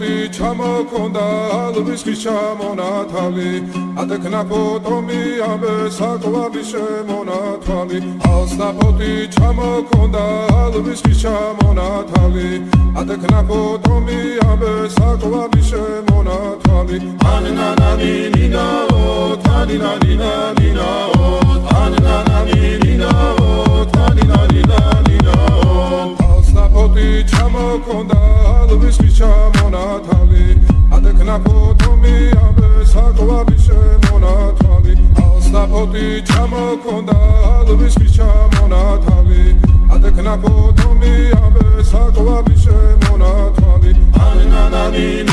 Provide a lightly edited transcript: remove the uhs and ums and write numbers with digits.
ჩამოქონდა ალვის ხის ჩამონათალი ატექნა ფოტომი ამბე საკვები შემონათვალი ალსნაფოთი ჩამოქონდა ალვის ხის ჩამონათალი ატექნა ფოტომი ამბე საკვები შემონათვალი ანანანინინაო თანინანინანინაო ანანანინინაო თანინანინანინაო ალსნაფოთი ჩამოქონდა ალვის ხის ჩამონათალი ატექნა ფოტომი ამბე საკვები შემონათვალი ალსნაფოთი ჩამოქონდა ალვის ხის ჩამონათალი ატექნა ფოტომი ამბე საკვები შემონათვალი ანანანინინაო